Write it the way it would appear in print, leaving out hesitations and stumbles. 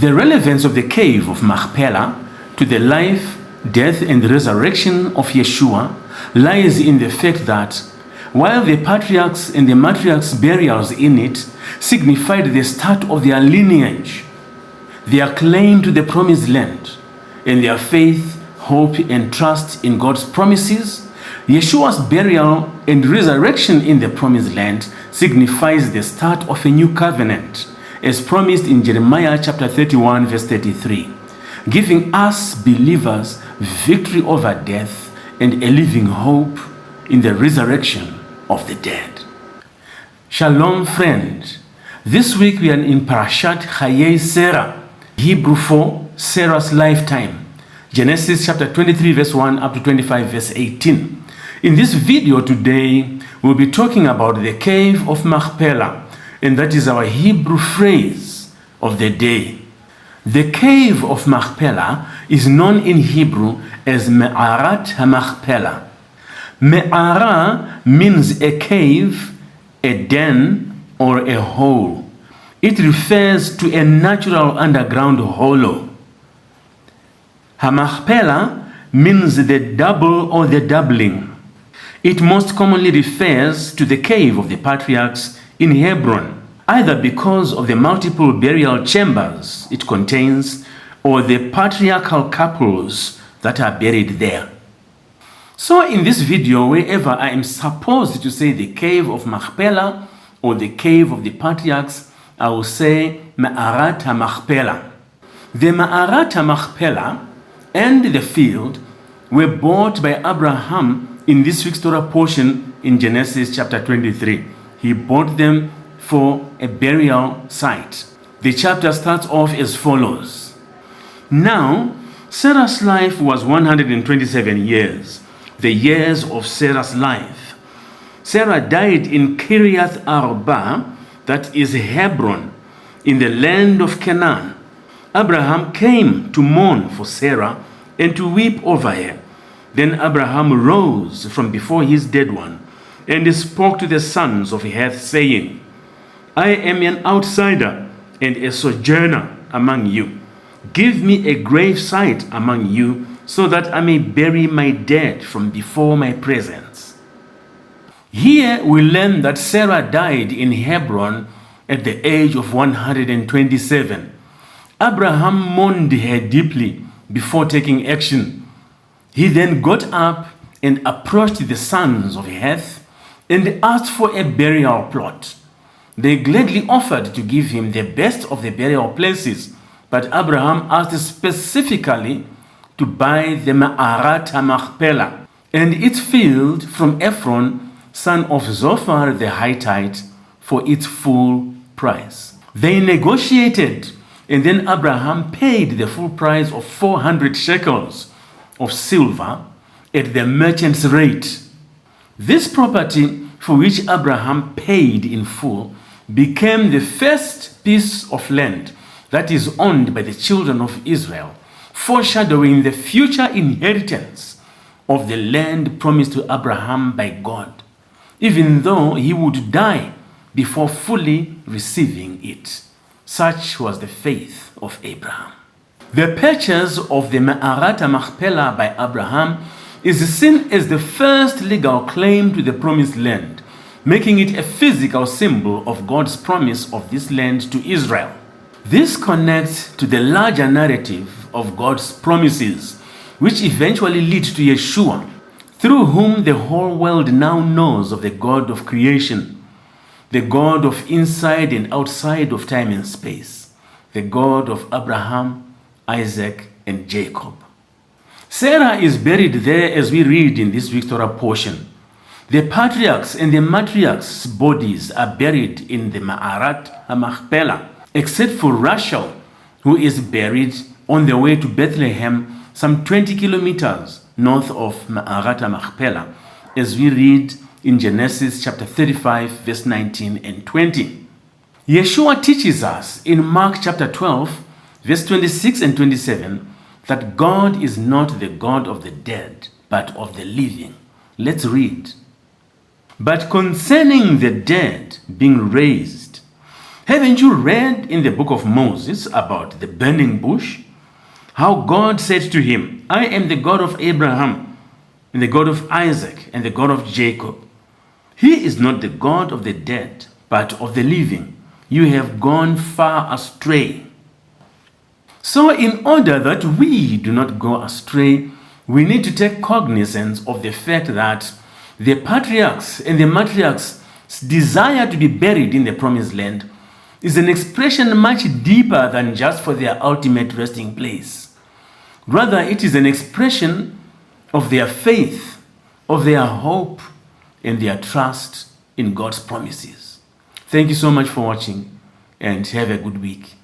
The relevance of the cave of Machpelah to the life, death, and resurrection of Yeshua lies in the fact that while the patriarchs and the matriarchs' burials in it signified the start of their lineage, their claim to the promised land, and their faith, hope, and trust in God's promises, Yeshua's burial and resurrection in the promised land signifies the start of a new covenant, as promised in Jeremiah chapter 31, verse 33, giving us believers victory over death and a living hope in the resurrection of the dead. Shalom, friend. This week we are in Parashat Chayei Sarah, Hebrew for Sarah's lifetime, Genesis chapter 23, verse 1 up to 25, verse 18. In this video today, we'll be talking about the cave of Machpelah, and that is our Hebrew phrase of the day. The cave of Machpelah is known in Hebrew as מערת המכפלה. Me'ara means a cave, a den, or a hole. It refers to a natural underground hollow. Hamachpelah means the double or the doubling. It most commonly refers to the cave of the patriarchs in Hebron, either because of the multiple burial chambers it contains or the patriarchal couples that are buried there. So in this video, wherever I am supposed to say the cave of Machpelah or the cave of the patriarchs, I will say Ma'arat HaMachpelah. The Ma'arat HaMachpelah and the field were bought by Abraham in this week's Torah portion in Genesis chapter 23. He bought them for a burial site. The chapter starts off as follows. Now, Sarah's life was 127 years, the years of Sarah's life. Sarah died in Kiriath Arba, that is Hebron, in the land of Canaan. Abraham came to mourn for Sarah and to weep over her. Then Abraham rose from before his dead one and spoke to the sons of Heth, saying, I am an outsider and a sojourner among you. Give me a grave site among you, so that I may bury my dead from before my presence. Here we learn that Sarah died in Hebron at the age of 127. Abraham mourned her deeply before taking action. He then got up and approached the sons of Heth and asked for a burial plot. They gladly offered to give him the best of the burial places, but Abraham asked specifically to buy the Ma'arat HaMachpelah and its field from Ephron, son of Zophar the Hittite, for its full price. They negotiated, and then Abraham paid the full price of 400 shekels of silver at the merchant's rate. This property, for which Abraham paid in full, became the first piece of land that is owned by the children of Israel, foreshadowing the future inheritance of the land promised to Abraham by God, even though he would die before fully receiving it. Such was the faith of Abraham. The purchase of the Ma'arat HaMachpelah by Abraham is seen as the first legal claim to the promised land, making it a physical symbol of God's promise of this land to Israel. This connects to the larger narrative of God's promises, which eventually lead to Yeshua, through whom the whole world now knows of the God of creation, the God of inside and outside of time and space, the God of Abraham, Isaac, and Jacob. Sarah is buried there as we read in this week's Torah portion. The patriarchs and the matriarchs' bodies are buried in the Ma'arat HaMachpelah, except for Rachel, who is buried on the way to Bethlehem, some 20 kilometers north of Ma'arat HaMachpelah, as we read in Genesis chapter 35, verse 19 and 20. Yeshua teaches us in Mark chapter 12, verse 26 and 27, that God is not the God of the dead, but of the living. Let's read. But concerning the dead being raised, Haven't you read in the book of Moses about the burning bush? How God said to him, I am the God of Abraham, and the God of Isaac, and the God of Jacob. He is not the God of the dead, but of the living. You have gone far astray. So in order that we do not go astray, we need to take cognizance of the fact that the patriarchs and the matriarchs' desire to be buried in the promised land is an expression much deeper than just for their ultimate resting place. Rather, it is an expression of their faith, of their hope, and their trust in God's promises. Thank you so much for watching, and have a good week.